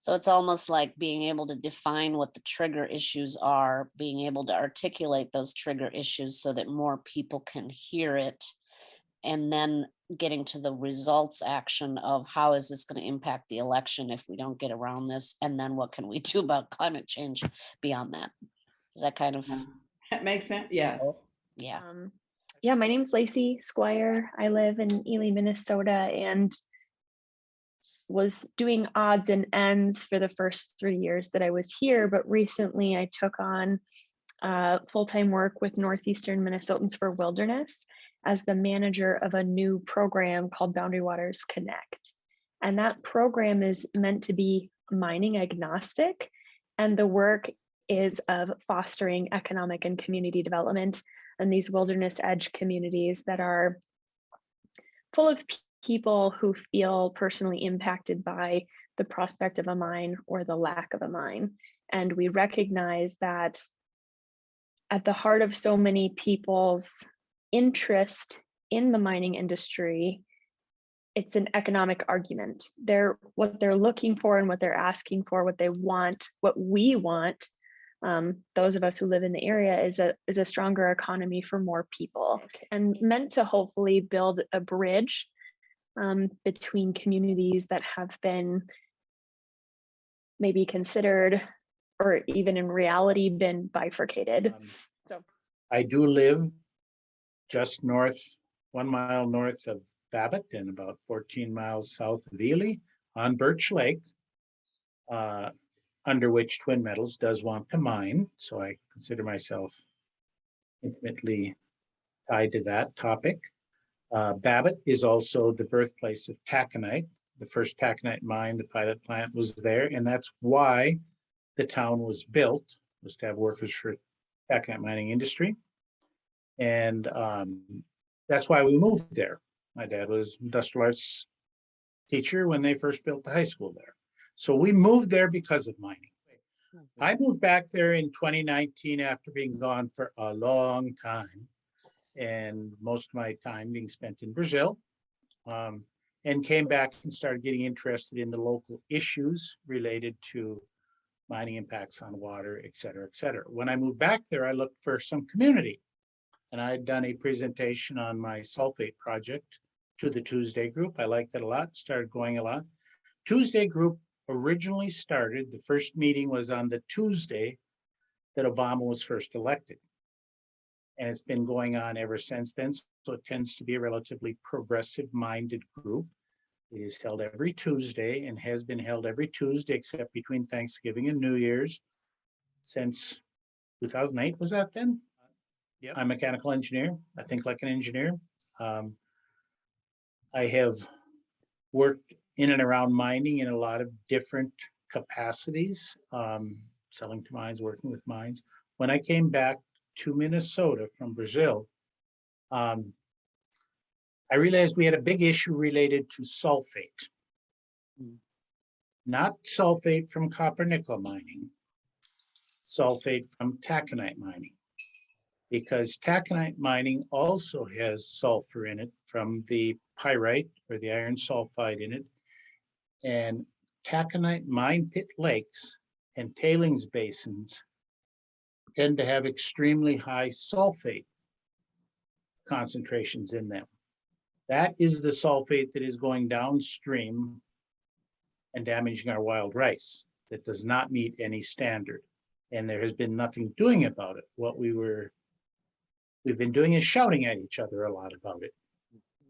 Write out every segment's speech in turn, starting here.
So it's almost like being able to define what the trigger issues are, being able to articulate those trigger issues so that more people can hear it, and then getting to the results action of how is this going to impact the election if we don't get around this, and then what can we do about climate change beyond that? Is that kind of, Yeah. That makes sense. oh, Yes. yeah. Um, yeah, my name's Lacey Squire. I live in Ely, Minnesota, and was doing odds and ends for the first 3 years that I was here. But recently I took on full-time work with Northeastern Minnesotans for Wilderness as the manager of a new program called Boundary Waters Connect. And that program is meant to be mining agnostic. And the work is of fostering economic and community development in these wilderness edge communities that are full of people who feel personally impacted by the prospect of a mine or the lack of a mine. And we recognize that at the heart of so many people's interest in the mining industry, it's an economic argument. What they're looking for and what they're asking for, what they want, what we want, those of us who live in the area, is a stronger economy for more people, and meant to hopefully build a bridge between communities that have been maybe considered or even in reality been bifurcated. So I do live just north, 1 mile north of Babbitt and about 14 miles south of Ely on Birch Lake, under which Twin Metals does want to mine. So I consider myself intimately tied to that topic. Babbitt is also the birthplace of taconite. The first taconite mine, the pilot plant, was there, and that's why the town was built, was to have workers for taconite mining industry. And that's why we moved there. My dad was industrial arts teacher when they first built the high school there. So we moved there because of mining. I moved back there in 2019 after being gone for a long time, and most of my time being spent in Brazil, and came back and started getting interested in the local issues related to mining impacts on water, et cetera, et cetera. When I moved back there, I looked for some community, and I had done a presentation on my sulfate project to the Tuesday group. I liked it a lot, started going a lot. Tuesday group originally started, the first meeting was on the Tuesday that Obama was first elected. And it's been going on ever since then. So it tends to be a relatively progressive minded group. It is held every Tuesday and has been held every Tuesday except between Thanksgiving and New Year's since 2008, was that then? Yeah. I'm a mechanical engineer. I think like an engineer. I have worked in and around mining in a lot of different capacities, selling to mines, working with mines. When I came back to Minnesota from Brazil, I realized we had a big issue related to sulfate. Not sulfate from copper nickel mining, sulfate from taconite mining. Because taconite mining also has sulfur in it from the pyrite or the iron sulfide in it. And taconite mine pit lakes and tailings basins tend to have extremely high sulfate concentrations in them. That is the sulfate that is going downstream and damaging our wild rice. That does not meet any standard. And there has been nothing doing about it. What we've been doing is shouting at each other a lot about it.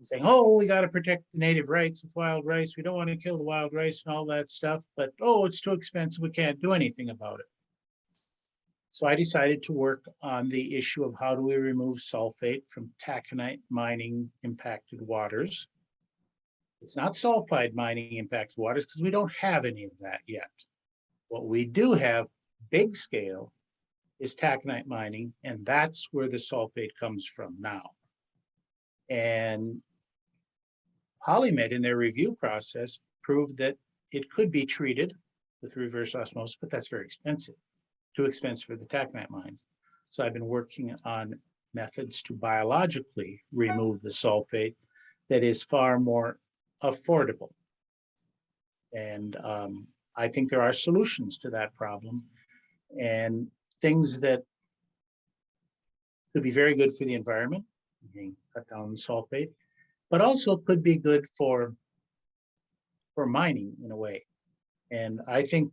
Saying, oh, we got to protect the native rights with wild rice. We don't want to kill the wild rice and all that stuff, but oh, it's too expensive. We can't do anything about it. So I decided to work on the issue of how do we remove sulfate from taconite mining impacted waters. It's not sulfide mining impacted waters because we don't have any of that yet. What we do have big scale is taconite mining, and that's where the sulfate comes from now. And Polymed in their review process proved that it could be treated with reverse osmosis, but that's very expensive, too expensive for the taconite mines. So I've been working on methods to biologically remove the sulfate that is far more affordable. And I think there are solutions to that problem and things that could be very good for the environment, cut down the sulfate, but also could be good for mining in a way. And I think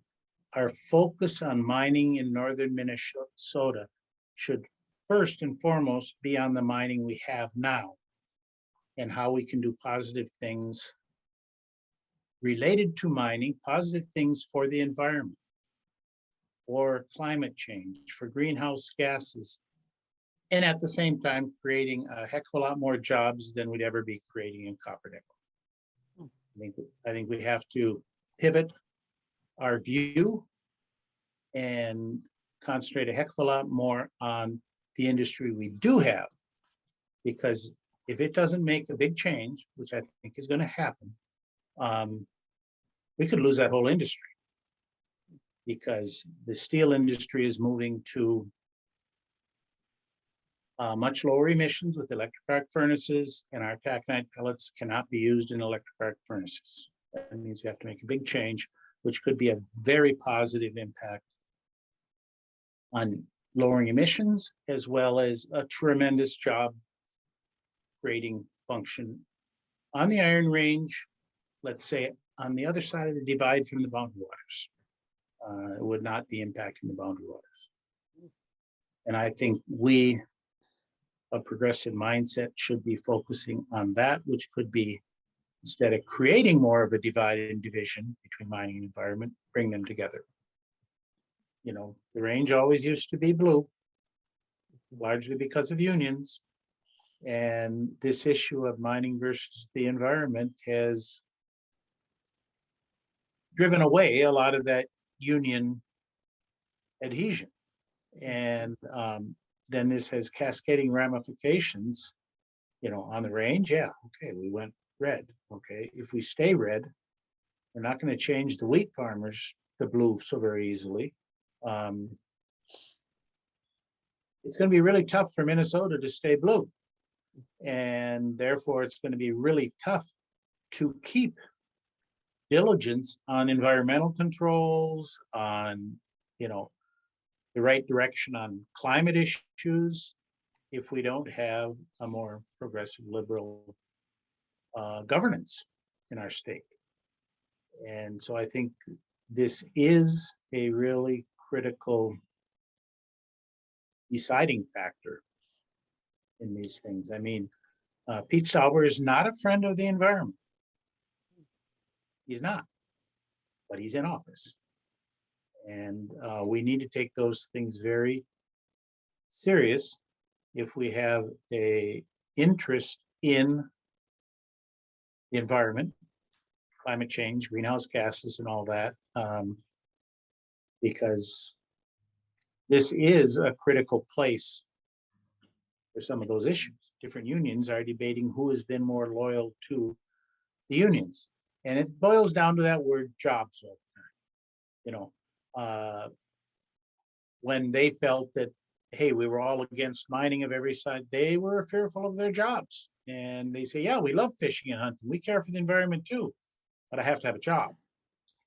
our focus on mining in northern Minnesota should first and foremost be on the mining we have now and how we can do positive things related to mining, positive things for the environment, for climate change, for greenhouse gases, and at the same time creating a heck of a lot more jobs than we'd ever be creating in copper nickel. I think we have to pivot our view and concentrate a heck of a lot more on the industry we do have, because if it doesn't make a big change, which I think is going to happen, we could lose that whole industry, because the steel industry is moving to much lower emissions with electric arc furnaces, and our taconite pellets cannot be used in electric arc furnaces. That means we have to make a big change, which could be a very positive impact on lowering emissions, as well as a tremendous job creating function on the Iron Range, let's say on the other side of the divide from the boundary waters. It would not be impacting the boundary waters. And I think we, a progressive mindset, should be focusing on that, which could be, instead of creating more of a divide and division between mining and environment, bring them together. You know, the range always used to be blue, largely because of unions. And this issue of mining versus the environment has driven away a lot of that union adhesion. And then this has cascading ramifications, you know, on the range. Yeah, okay, we went red. Okay, if we stay red, we're not going to change the wheat farmers to blue so very easily. It's going to be really tough for Minnesota to stay blue. And therefore, it's going to be really tough to keep diligence on environmental controls, on, you know, the right direction on climate issues, if we don't have a more progressive liberal governance in our state. And so I think this is a really critical deciding factor in these things. I mean, Pete Stauber is not a friend of the environment. He's not, but he's in office. And we need to take those things very serious if we have a interest in the environment, climate change, greenhouse gases, and all that, because this is a critical place for some of those issues. Different unions are debating who has been more loyal to the unions. And it boils down to that word jobs all the time. You know, when they felt that, hey, we were all against mining of every side, they were fearful of their jobs. And they say, yeah, we love fishing and hunting. We care for the environment too, but I have to have a job.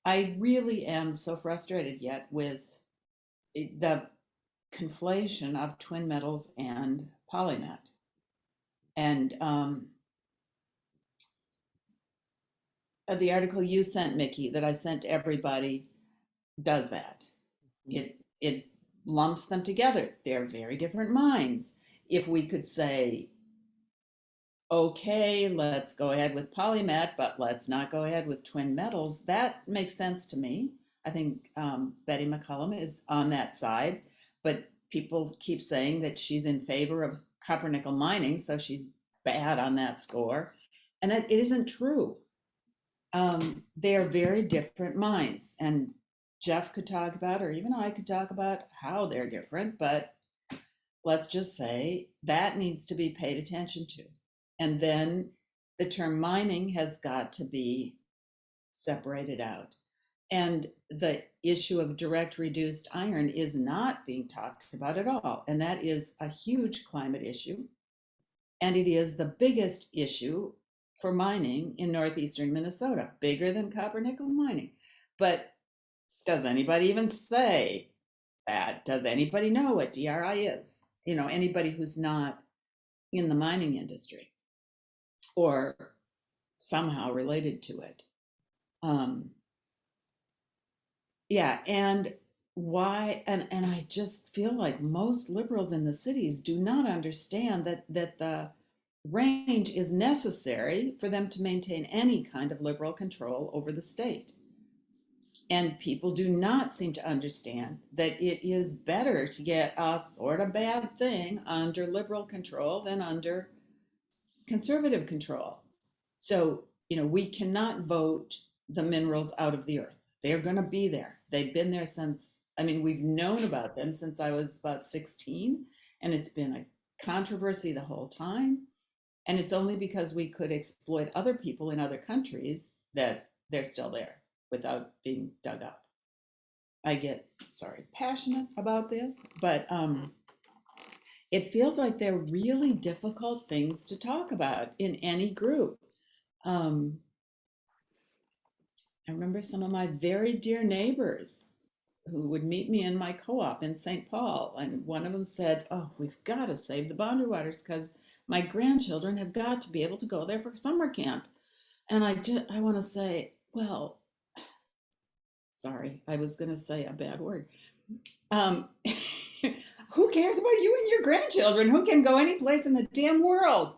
I really am so frustrated yet with the conflation of Twin Metals and Polymet. And the article you sent, Mickey, that I sent to everybody, does that. It lumps them together. They're very different mines. If we could say, okay, let's go ahead with Polymet, but let's not go ahead with Twin Metals, that makes sense to me. I think Betty McCollum is on that side, but people keep saying that she's in favor of copper nickel mining, so she's bad on that score. And that it isn't true. They are very different mines, and Jeff could talk about, or even I could talk about how they're different, but let's just say that needs to be paid attention to. And then the term mining has got to be separated out. And the issue of direct reduced iron is not being talked about at all. And that is a huge climate issue. And it is the biggest issue for mining in northeastern Minnesota, bigger than copper nickel mining. But Does anybody even say that? Does anybody know what DRI is? You know, anybody who's not in the mining industry or somehow related to it. Yeah, and why and I just feel like most liberals in the cities do not understand that the range is necessary for them to maintain any kind of liberal control over the state. And people do not seem to understand that it is better to get a sort of bad thing under liberal control than under conservative control. So, you know, we cannot vote the minerals out of the earth. They're going to be there. They've been there since, I mean, we've known about them since I was about 16, and it's been a controversy the whole time. And it's only because we could exploit other people in other countries that they're still there without being dug up. I get, sorry, passionate about this, but it feels like they're really difficult things to talk about in any group. I remember some of my very dear neighbors who would meet me in my co-op in St. Paul, and one of them said, "Oh, we've got to save the Boundary Waters because my grandchildren have got to be able to go there for summer camp." And I want to say, well, sorry, I was going to say a bad word. Who cares about you and your grandchildren who can go any place in the damn world?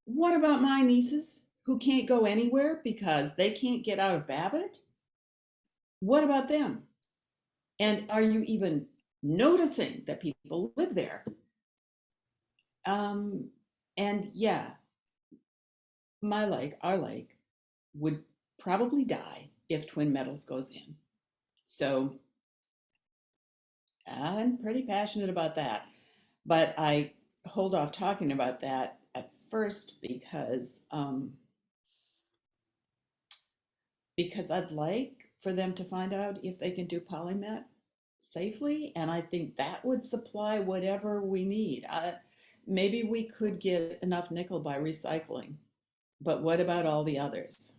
What about my nieces who can't go anywhere because they can't get out of Babbitt? What about them? And are you even noticing that people live there? And yeah, my lake, our lake, would probably die if Twin Metals goes in. So I'm pretty passionate about that, but I hold off talking about that at first because I'd like for them to find out if they can do PolyMet safely, and I think that would supply whatever we need. Maybe we could get enough nickel by recycling, but what about all the others?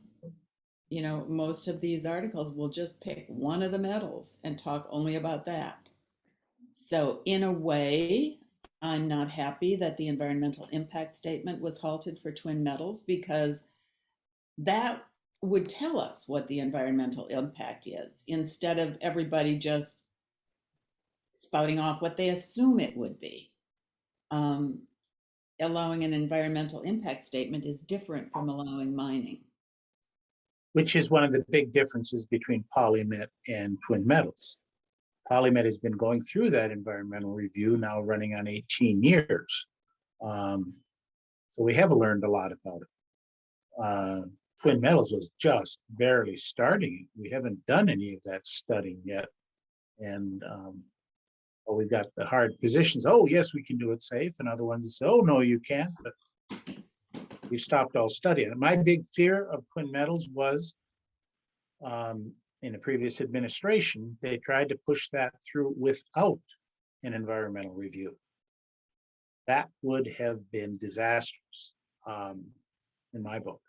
You know, most of these articles will just pick one of the metals and talk only about that. So in a way, I'm not happy that the environmental impact statement was halted for Twin Metals, because that would tell us what the environmental impact is instead of everybody just spouting off what they assume it would be. Allowing an environmental impact statement is different from allowing mining. Which is one of the big differences between PolyMet and Twin Metals. PolyMet has been going through that environmental review, now running on 18 years. So we have learned a lot about it. Twin Metals was just barely starting. We haven't done any of that studying yet. And well, we've got the hard positions. Oh, yes, we can do it safe. And other ones that say, oh, no, you can't. But we stopped all studying. And my big fear of Twin Metals was in a previous administration, they tried to push that through without an environmental review. That would have been disastrous in my book.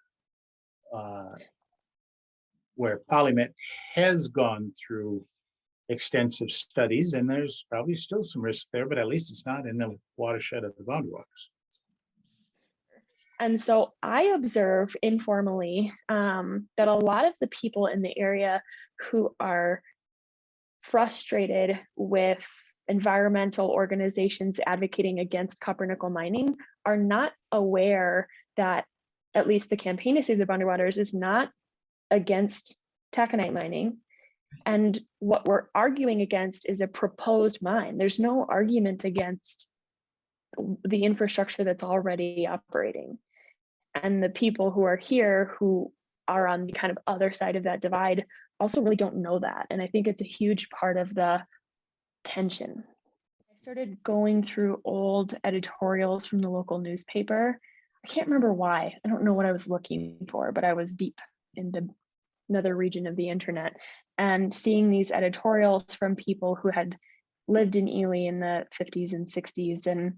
Where PolyMet has gone through extensive studies, and there's probably still some risk there, but at least it's not in the watershed of the Boundary Waters. And so I observe informally that a lot of the people in the area who are frustrated with environmental organizations advocating against copper nickel mining are not aware that at least the campaign to save the Boundary Waters is not against taconite mining. And what we're arguing against is a proposed mine. There's no argument against the infrastructure that's already operating. And the people who are here who are on the kind of other side of that divide also really don't know that. And I think it's a huge part of the tension. I started going through old editorials from the local newspaper. I can't remember why. I don't know what I was looking for, but I was deep into another region of the internet and seeing these editorials from people who had lived in Ely in the 50s and 60s and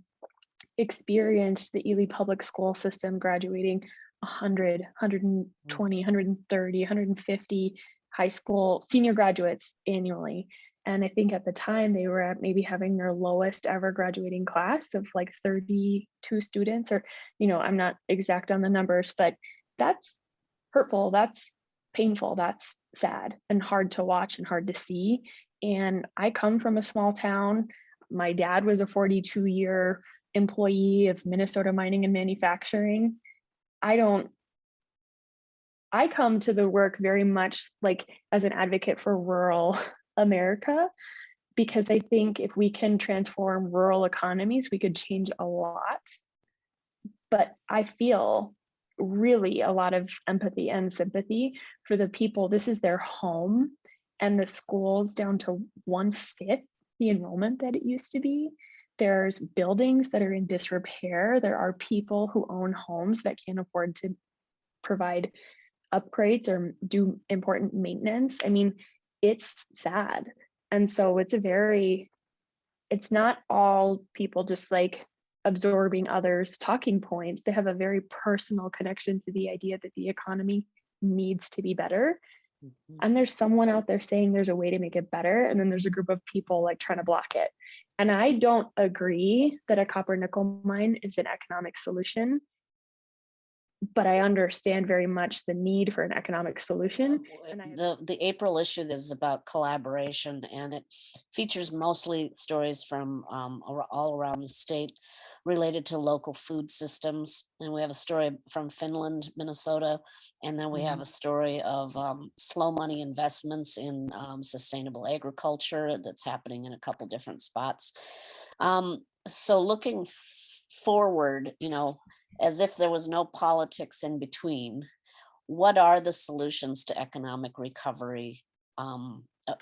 experienced the Ely public school system, graduating 100, 120, 130, 150 high school senior graduates annually. And I think at the time they were at maybe having their lowest ever graduating class of like 32 students, or, I'm not exact on the numbers, but that's hurtful. That's painful. That's sad and hard to watch and hard to see. And I come from a small town. My dad was a 42-year employee of Minnesota Mining and Manufacturing. I come to the work very much like as an advocate for rural America, because I think if we can transform rural economies, we could change a lot. But I feel really a lot of empathy and sympathy for the people. This is their home, and the school's down to 1/5 the enrollment that it used to be. There's buildings that are in disrepair. There are people who own homes that can't afford to provide upgrades or do important maintenance. I mean, it's sad. And so it's not all people just like absorbing others' talking points. They have a very personal connection to the idea that the economy needs to be better. Mhm. And there's someone out there saying there's a way to make it better. And then there's a group of people like trying to block it. And I don't agree that a copper nickel mine is an economic solution, but I understand very much the need for an economic solution. And I The April issue is about collaboration, and it features mostly stories from all around the state related to local food systems. And we have a story from Finland, Minnesota, and then we have a story of slow money investments in sustainable agriculture that's happening in a couple different spots. So looking forward, as if there was no politics in between, what are the solutions to economic recovery?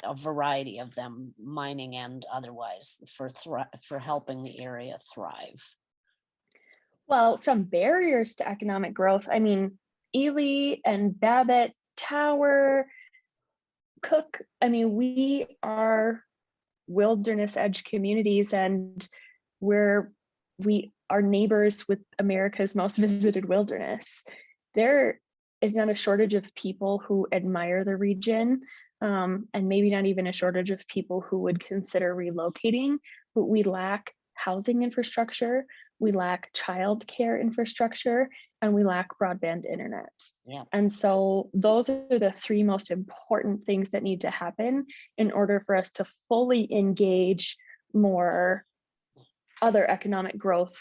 A variety of them, mining and otherwise, for helping the area thrive. Well, some barriers to economic growth. I mean, Ely and Babbitt, Tower, Cook. I mean, we are wilderness edge communities, and we are neighbors with America's most visited wilderness. There is not a shortage of people who admire the region, and maybe not even a shortage of people who would consider relocating, but we lack housing infrastructure, we lack childcare infrastructure, and we lack broadband internet. Yeah. And so those are the three most important things that need to happen in order for us to fully engage more other economic growth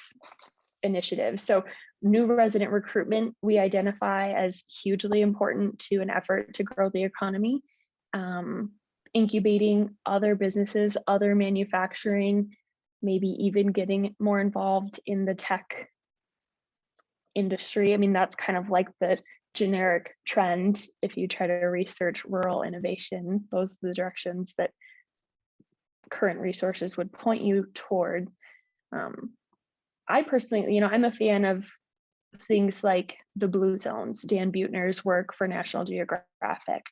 initiatives. So new resident recruitment, we identify as hugely important to an effort to grow the economy. Incubating other businesses, other manufacturing, maybe even getting more involved in the tech industry. I mean, that's kind of like the generic trend. If you try to research rural innovation, those are the directions that current resources would point you toward. I personally, I'm a fan of things like the Blue Zones, Dan Buettner's work for National Geographic.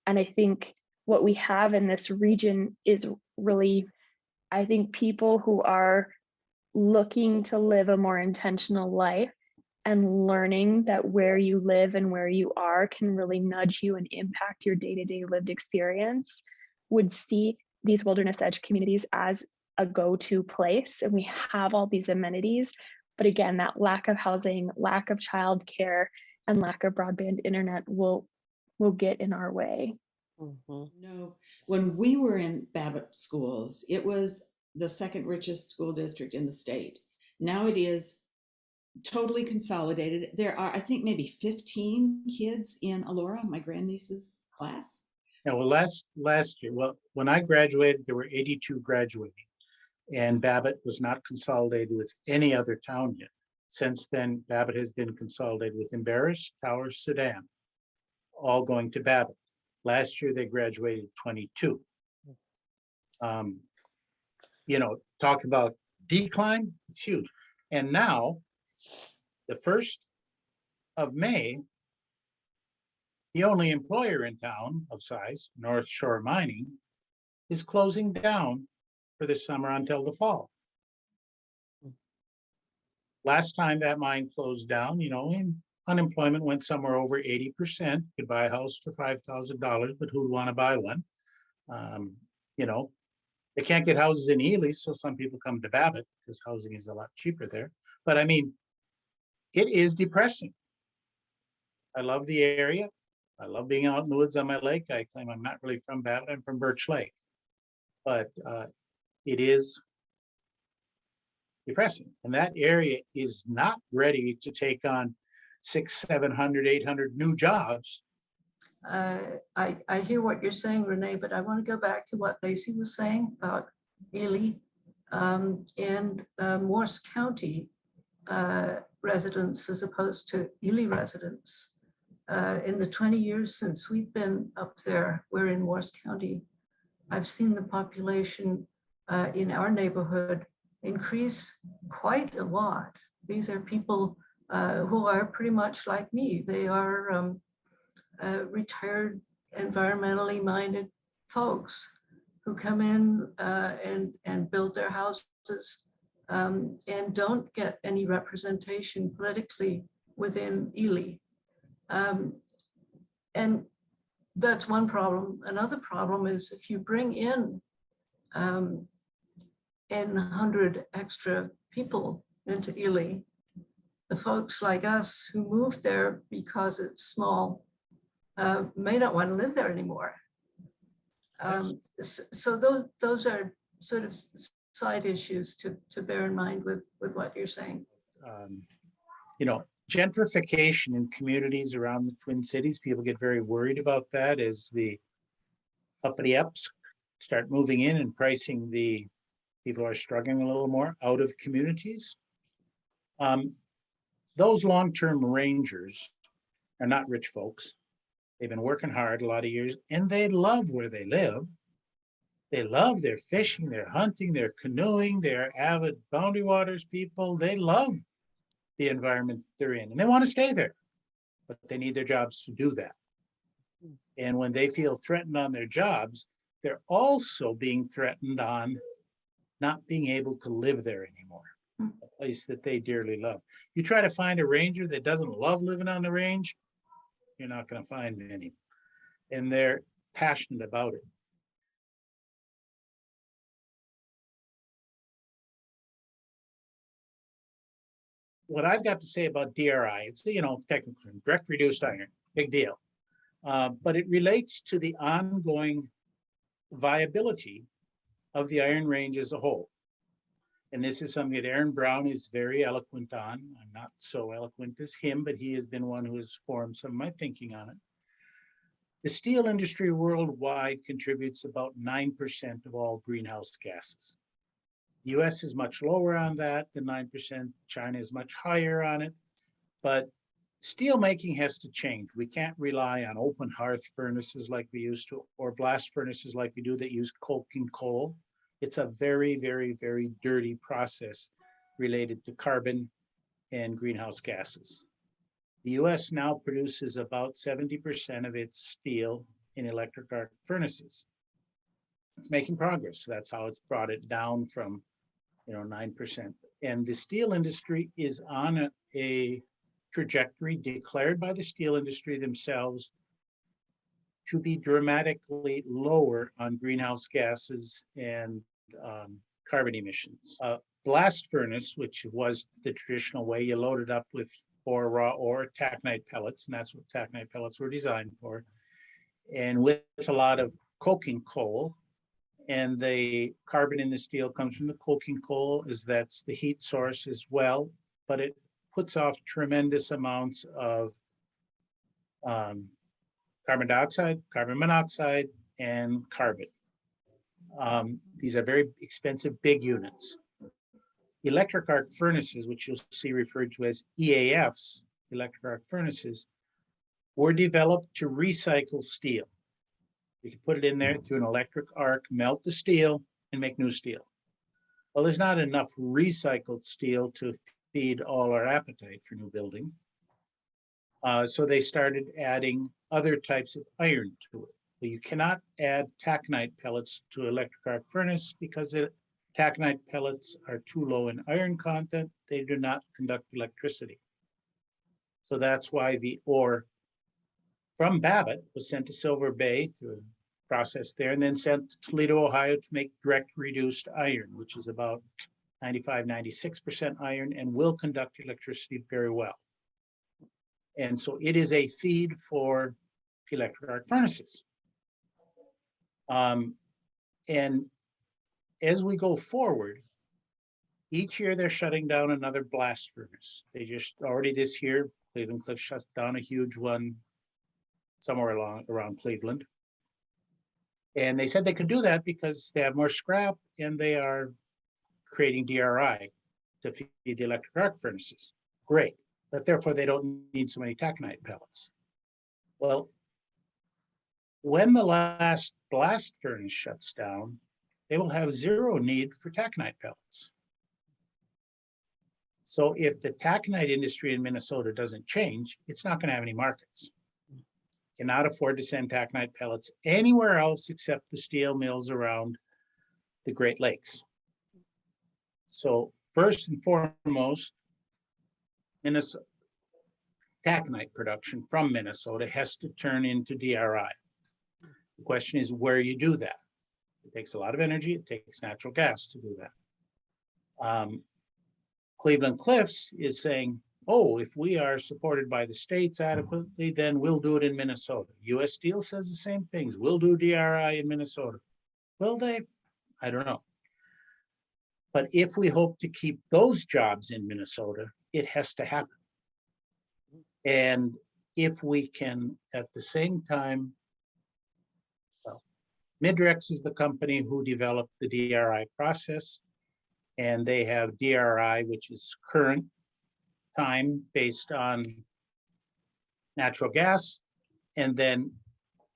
And I think what we have in this region is really, I think, people who are looking to live a more intentional life and learning that where you live and where you are can really nudge you and impact your day-to-day lived experience, would see these wilderness edge communities as a go-to place. And we have all these amenities, but again, that lack of housing, lack of childcare, and lack of broadband internet will get in our way. Mhm. No, when we were in Babbitt schools, it was the second richest school district in the state. Now it is totally consolidated. There are, I think, maybe 15 kids in Elora, my grandniece's class. Yeah, well, last year, well, when I graduated, there were 82 graduating, and Babbitt was not consolidated with any other town yet. Since then, Babbitt has been consolidated with Embarrass, Towers, Sedan, all going to Babbitt. Last year, they graduated 22. Talk about decline, it's huge. And now, the 1st of May, the only employer in town of size, North Shore Mining, is closing down for the summer until the fall. Last time that mine closed down, in unemployment went somewhere over 80%. Could buy a house for $5,000, but who'd want to buy one? You know, they can't get houses in Ely, so some people come to Babbitt because housing is a lot cheaper there. But I mean, it is depressing. I love the area. I love being out in the woods on my lake. I claim I'm not really from Babbitt, I'm from Birch Lake. But it is depressing. And that area is not ready to take on 600, 700, 800 new jobs. I hear what you're saying, Renee, but I want to go back to what Lacey was saying about Ely and Morse County residents as opposed to Ely residents. In the 20 years since we've been up there, we're in Morse County. I've seen the population in our neighborhood increase quite a lot. These are people who are pretty much like me. They are retired, environmentally minded folks who come in and build their houses and don't get any representation politically within Ely. And that's one problem. Another problem is if you bring in 100 extra people into Ely, the folks like us who moved there because it's small may not want to live there anymore. So those are sort of side issues to bear in mind with what you're saying. You know, gentrification in communities around the Twin Cities, people get very worried about that as the uppity ups start moving in and pricing the people who are struggling a little more out of communities. Those long-term rangers are not rich folks. They've been working hard a lot of years and they love where they live. They love their fishing, their hunting, their canoeing, they're avid Boundary Waters people. They love the environment they're in and they want to stay there, but they need their jobs to do that. And when they feel threatened on their jobs, they're also being threatened on not being able to live there anymore, a place that they dearly love. You try to find a ranger that doesn't love living on the range, you're not going to find any. And they're passionate about it. What I've got to say about DRI, it's, you know, technically direct reduced iron, big deal. But it relates to the ongoing viability of the Iron Range as a whole. And this is something that Aaron Brown is very eloquent on. I'm not so eloquent as him, but he has been one who has formed some of my thinking on it. The steel industry worldwide contributes about 9% of all greenhouse gases. The US is much lower on that than 9%. China is much higher on it, but steel making has to change. We can't rely on open hearth furnaces like we used to, or blast furnaces like we do that use coke and coal. It's a very, very, very dirty process related to carbon and greenhouse gases. The US now produces about 70% of its steel in electric arc furnaces. It's making progress. That's how it's brought it down from 9%. And the steel industry is on a trajectory declared by the steel industry themselves to be dramatically lower on greenhouse gases and carbon emissions. Blast furnace, which was the traditional way, you load it up with raw ore, taconite pellets, and that's what taconite pellets were designed for. And with a lot of coking coal, and the carbon in the steel comes from the coking coal, as that's the heat source as well, but it puts off tremendous amounts of carbon dioxide, carbon monoxide, and carbon. These are very expensive, big units. Electric arc furnaces, which you'll see referred to as EAFs, electric arc furnaces, were developed to recycle steel. You can put it in there through an electric arc, melt the steel, and make new steel. Well, there's not enough recycled steel to feed all our appetite for new building. So they started adding other types of iron to it. But you cannot add taconite pellets to electric arc furnace because taconite pellets are too low in iron content. They do not conduct electricity. So that's why the ore from Babbitt was sent to Silver Bay through a process there, and then sent to Toledo, Ohio to make direct reduced iron, which is about 95, 96% iron and will conduct electricity very well. And so it is a feed for electric arc furnaces. And as we go forward, each year they're shutting down another blast furnace. They just already this year, Cleveland-Cliffs shut down a huge one somewhere around Cleveland. And they said they could do that because they have more scrap and they are creating DRI to feed the electric arc furnaces. Great, but therefore they don't need so many taconite pellets. Well, when the last blast furnace shuts down, they will have zero need for taconite pellets. So if the taconite industry in Minnesota doesn't change, it's not going to have any markets. Cannot afford to send taconite pellets anywhere else except the steel mills around the Great Lakes. So first and foremost, Minnesota taconite production from Minnesota has to turn into DRI. The question is where you do that. It takes a lot of energy. It takes natural gas to do that. Cleveland-Cliffs is saying, oh, if we are supported by the states adequately, then we'll do it in Minnesota. US Steel says the same things. We'll do DRI in Minnesota. Will they? I don't know. But if we hope to keep those jobs in Minnesota, it has to happen. And if we can, at the same time, well, Midrex is the company who developed the DRI process, and they have DRI, which is current time based on natural gas, and then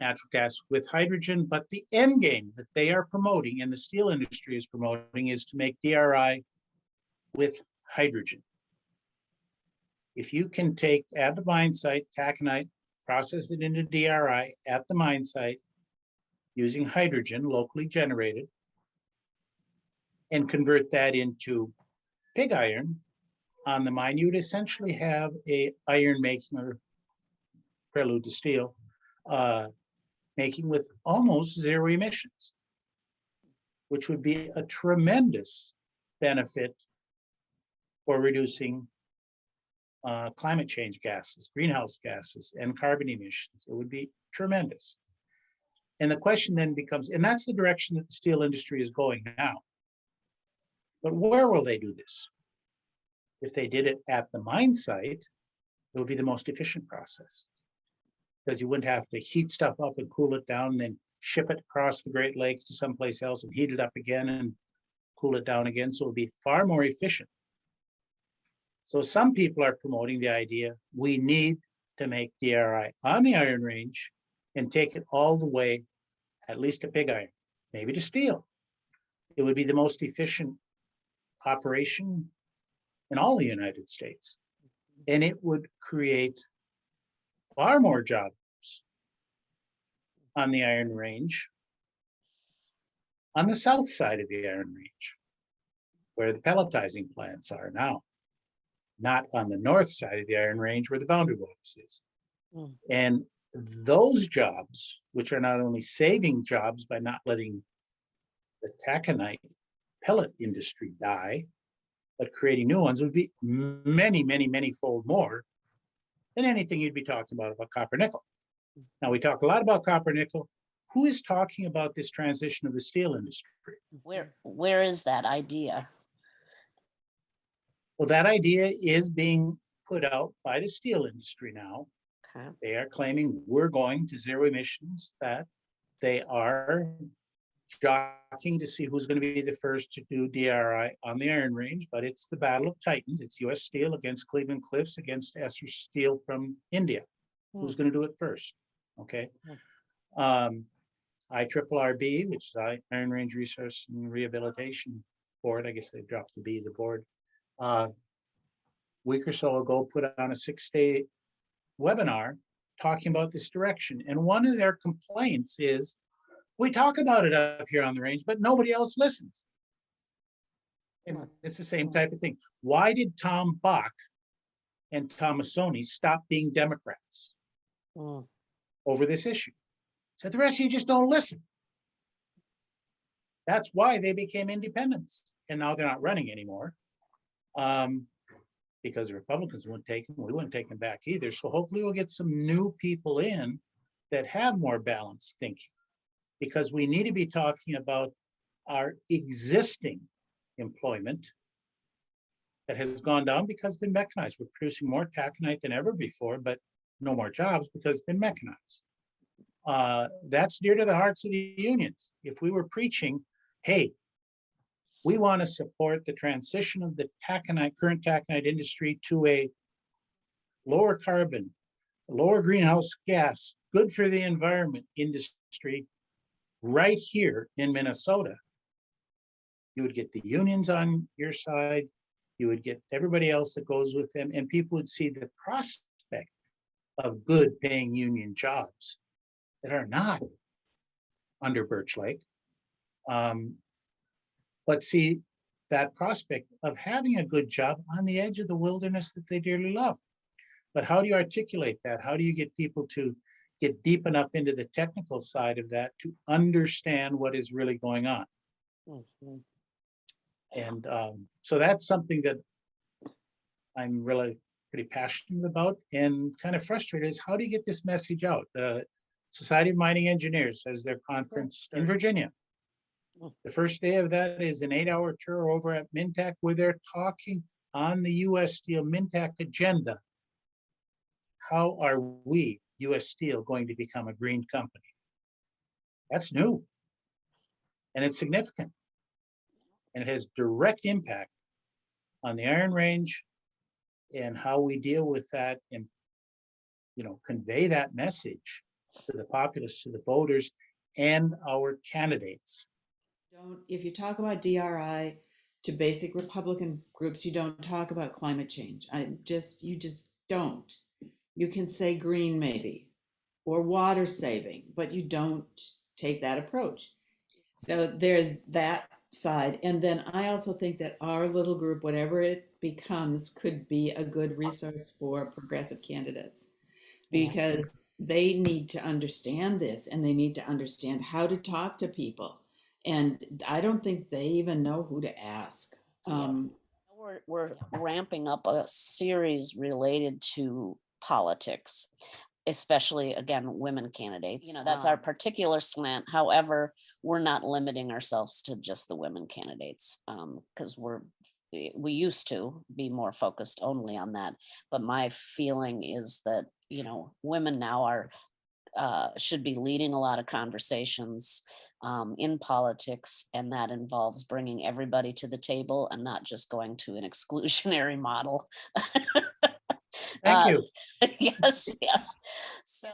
natural gas with hydrogen. But the end game that they are promoting and the steel industry is promoting is to make DRI with hydrogen. If you can take at the mine site taconite, process it into DRI at the mine site using hydrogen locally generated, and convert that into pig iron on the mine, you'd essentially have a iron making, or prelude to steel, making with almost zero emissions, which would be a tremendous benefit for reducing climate change gases, greenhouse gases, and carbon emissions. It would be tremendous. And the question then becomes, and that's the direction that the steel industry is going now. But where will they do this? If they did it at the mine site, it would be the most efficient process, because you wouldn't have to heat stuff up and cool it down, and then ship it across the Great Lakes to someplace else and heat it up again and cool it down again. So it would be far more efficient. So some people are promoting the idea we need to make DRI on the Iron Range and take it all the way, at least to pig iron, maybe to steel. It would be the most efficient operation in all the United States. And it would create far more jobs on the Iron Range, on the south side of the Iron Range, where the pelletizing plants are now, not on the north side of the Iron Range where the Boundary Waters is. And those jobs, which are not only saving jobs by not letting the taconite pellet industry die, but creating new ones, would be many, many, many fold more than anything you'd be talking about copper nickel. Now, we talk a lot about copper nickel. Who is talking about this transition of the steel industry? Where is that idea? Well, that idea is being put out by the steel industry now. Okay. They are claiming we're going to zero emissions, that they are jockeying to see who's going to be the first to do DRI on the Iron Range, but it's the battle of titans. It's US Steel against Cleveland-Cliffs against Esser Steel from India. Who's going to do it first? Okay. IRRB, which is Iron Range Resource and Rehabilitation Board, I guess they dropped the B, the board, week or so ago put on a 6-day webinar talking about this direction. And one of their complaints is, we talk about it up here on the range, but nobody else listens. And it's the same type of thing. Why did Tom Bach and Thomasoni stopped being Democrats Mm. over this issue. So the rest of you just don't listen. That's why they became independents, and now they're not running anymore. Because the Republicans wouldn't take them, we wouldn't take them back either. So hopefully we'll get some new people in that have more balanced thinking, because we need to be talking about our existing employment that has gone down because it's been mechanized. We're producing more taconite than ever before, but no more jobs because it's been mechanized. That's dear to the hearts of the unions. If we were preaching, hey, we want to support the transition of the current taconite industry to a lower carbon, lower greenhouse gas, good for the environment industry right here in Minnesota, you would get the unions on your side, you would get everybody else that goes with them, and people would see the prospect of good paying union jobs that are not under Birch Lake. But see that prospect of having a good job on the edge of the wilderness that they dearly love. But how do you articulate that? How do you get people to get deep enough into the technical side of that to understand what is really going on? Mhm. And so that's something that I'm really pretty passionate about and kind of frustrated is how do you get this message out? Society of Mining Engineers has their conference in Virginia. The first day of that is an 8-hour tour over at Mintac where they're talking on the US Steel Mintac agenda. How are we, US Steel, going to become a green company? That's new. And it's significant. And it has direct impact on the Iron Range and how we deal with that and, you know, convey that message to the populace, to the voters, and our candidates. If you talk about DRI to basic Republican groups, you don't talk about climate change. You just don't. You can say green maybe, or water saving, but you don't take that approach. So there's that side. And then I also think that our little group, whatever it becomes, could be a good resource for progressive candidates because they need to understand this and they need to understand how to talk to people. And I don't think they even know who to ask. We're ramping up a series related to politics, especially again, women candidates. You know, that's our particular slant. However, we're not limiting ourselves to just the women candidates because we used to be more focused only on that. But my feeling is that, you know, women now should be leading a lot of conversations in politics, and that involves bringing everybody to the table and not just going to an exclusionary model. Thank you. Yes. So